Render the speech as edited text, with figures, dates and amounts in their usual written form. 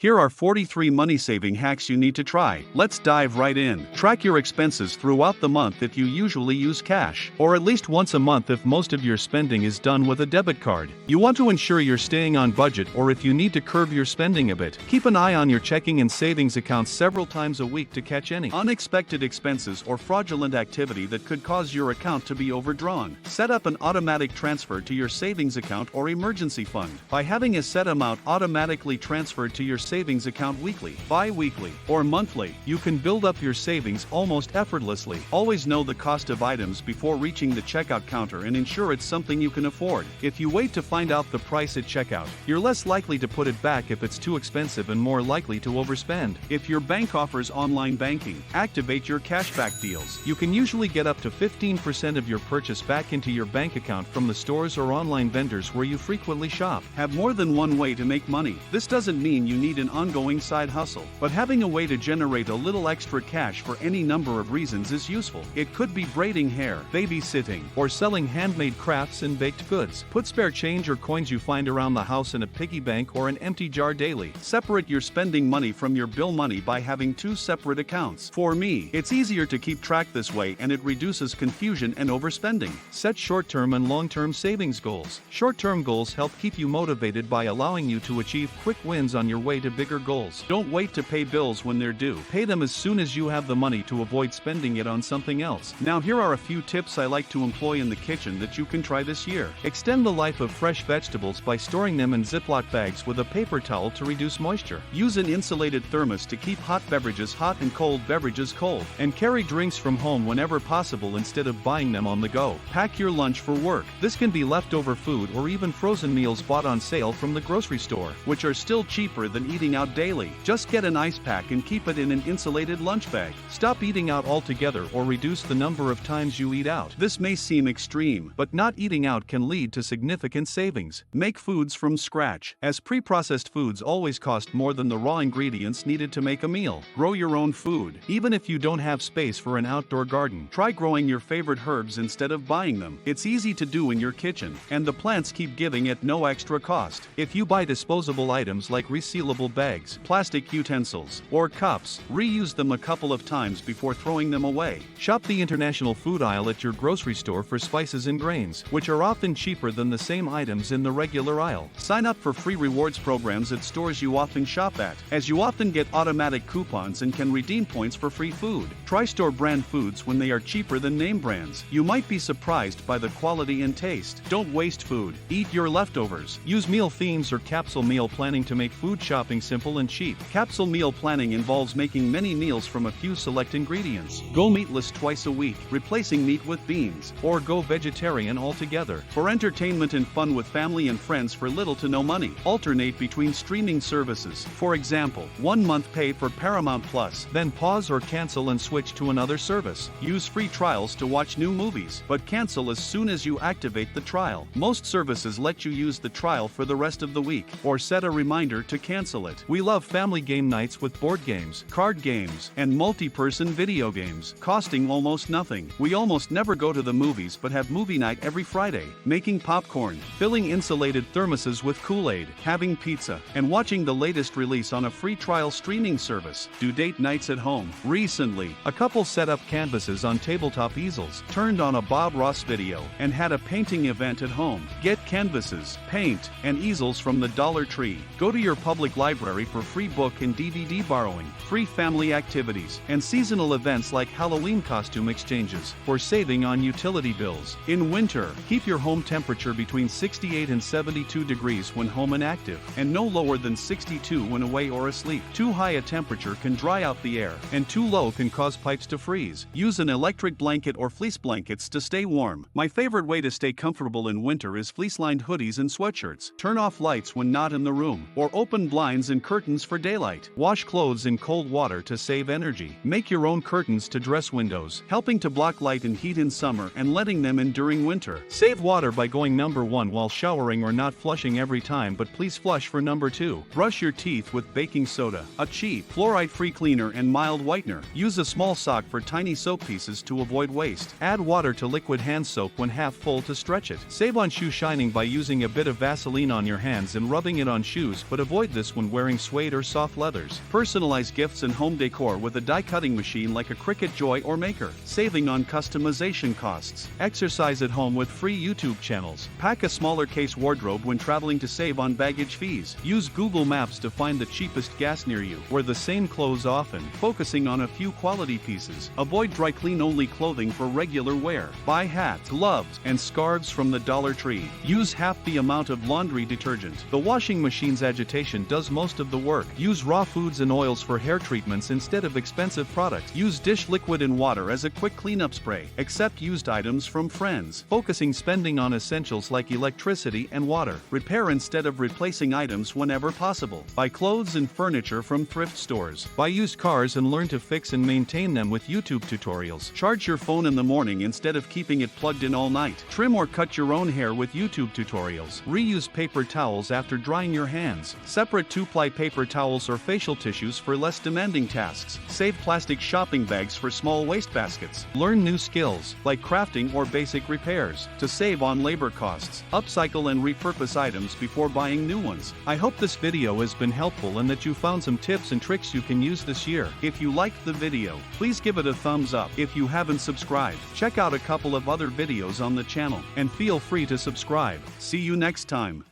Here are 43 money-saving hacks you need to try. Let's dive right in. Track your expenses throughout the month if you usually use cash, or at least once a month if most of your spending is done with a debit card. You want to ensure you're staying on budget, or if you need to curb your spending a bit, keep an eye on your checking and savings accounts several times a week to catch any unexpected expenses or fraudulent activity that could cause your account to be overdrawn. Set up an automatic transfer to your savings account or emergency fund. By having a set amount automatically transferred to your savings account weekly, bi-weekly, or monthly, you can build up your savings almost effortlessly. Always know the cost of items before reaching the checkout counter and ensure it's something you can afford. If you wait to find out the price at checkout, you're less likely to put it back if it's too expensive and more likely to overspend. If your bank offers online banking, activate your cashback deals. You can usually get up to 15% of your purchase back into your bank account from the stores or online vendors where you frequently shop. Have more than one way to make money. This doesn't mean you need an ongoing side hustle, but having a way to generate a little extra cash for any number of reasons is useful. It could be braiding hair, babysitting, or selling handmade crafts and baked goods. Put spare change or coins you find around the house in a piggy bank or an empty jar daily. Separate your spending money from your bill money by having two separate accounts. For me, it's easier to keep track this way and it reduces confusion and overspending. Set short-term and long-term savings goals. Short-term goals help keep you motivated by allowing you to achieve quick wins on your way to bigger goals. Don't wait to pay bills when they're due. Pay them as soon as you have the money to avoid spending it on something else. Now here are a few tips I like to employ in the kitchen that you can try this year. Extend the life of fresh vegetables by storing them in Ziploc bags with a paper towel to reduce moisture. Use an insulated thermos to keep hot beverages hot and cold beverages cold. And carry drinks from home whenever possible instead of buying them on the go. Pack your lunch for work. This can be leftover food or even frozen meals bought on sale from the grocery store, which are still cheaper than eating out daily. Just get an ice pack and keep it in an insulated lunch bag. Stop eating out altogether or reduce the number of times you eat out. This may seem extreme, but not eating out can lead to significant savings. Make foods from scratch, as pre-processed foods always cost more than the raw ingredients needed to make a meal. Grow your own food. Even if you don't have space for an outdoor garden, try growing your favorite herbs instead of buying them. It's easy to do in your kitchen, and the plants keep giving at no extra cost. If you buy disposable items like resealable bags, plastic utensils, or cups, reuse them a couple of times before throwing them away. Shop the international food aisle at your grocery store for spices and grains, which are often cheaper than the same items in the regular aisle. Sign up for free rewards programs at stores you often shop at, as you often get automatic coupons and can redeem points for free food. Try store brand foods when they are cheaper than name brands. You might be surprised by the quality and taste. Don't waste food. Eat your leftovers. Use meal themes or capsule meal planning to make food shopping simple and cheap. Capsule meal planning involves making many meals from a few select ingredients. Go meatless twice a week, replacing meat with beans, or go vegetarian altogether. For entertainment and fun with family and friends for little to no money, alternate between streaming services. For example, 1 month pay for Paramount Plus, then pause or cancel and switch to another service. Use free trials to watch new movies, but cancel as soon as you activate the trial. Most services let you use the trial for the rest of the week, or set a reminder to cancel it. We love family game nights with board games, card games, and multi-person video games, costing almost nothing. We almost never go to the movies but have movie night every Friday. Making popcorn, filling insulated thermoses with Kool-Aid, having pizza, and watching the latest release on a free trial streaming service. Do date nights at home. Recently, a couple set up canvases on tabletop easels, turned on a Bob Ross video, and had a painting event at home. Get canvases, paint, and easels from the Dollar Tree. Go to your public library for free book and DVD borrowing, free family activities, and seasonal events like Halloween costume exchanges for saving on utility bills. In winter, keep your home temperature between 68 and 72 degrees when home and active, and no lower than 62 when away or asleep. Too high a temperature can dry out the air, and too low can cause pipes to freeze. Use an electric blanket or fleece blankets to stay warm. My favorite way to stay comfortable in winter is fleece-lined hoodies and sweatshirts. Turn off lights when not in the room, or open blinds and curtains for daylight. Wash clothes in cold water to save energy. Make your own curtains to dress windows, helping to block light and heat in summer and letting them in during winter. Save water by going number 1 while showering or not flushing every time, but please flush for number 2. Brush your teeth with baking soda, a cheap, fluoride-free cleaner and mild whitener. Use a small sock for tiny soap pieces to avoid waste. Add water to liquid hand soap when half full to stretch it. Save on shoe shining by using a bit of Vaseline on your hands and rubbing it on shoes, but avoid this when when wearing suede or soft leathers. Personalize gifts and home decor with a die-cutting machine like a Cricut Joy or Maker, saving on customization costs. Exercise at home with free YouTube channels. Pack a smaller case wardrobe when traveling to save on baggage fees. Use Google Maps to find the cheapest gas near you. Wear the same clothes often, focusing on a few quality pieces. Avoid dry clean-only clothing for regular wear. Buy hats, gloves, and scarves from the Dollar Tree. Use half the amount of laundry detergent. The washing machine's agitation does most of the work. Use raw foods and oils for hair treatments instead of expensive products. Use dish liquid and water as a quick cleanup spray. Accept used items from friends. Focusing spending on essentials like electricity and water. Repair instead of replacing items whenever possible. Buy clothes and furniture from thrift stores. Buy used cars and learn to fix and maintain them with YouTube tutorials. Charge your phone in the morning instead of keeping it plugged in all night. Trim or cut your own hair with YouTube tutorials. Reuse paper towels after drying your hands. Separate 2-ply paper towels or facial tissues for less demanding tasks. Save plastic shopping bags for small waste baskets. Learn new skills, like crafting or basic repairs, to save on labor costs. Upcycle and repurpose items before buying new ones. I hope this video has been helpful and that you found some tips and tricks you can use this year. If you liked the video, please give it a thumbs up. If you haven't subscribed, check out a couple of other videos on the channel, and feel free to subscribe. See you next time.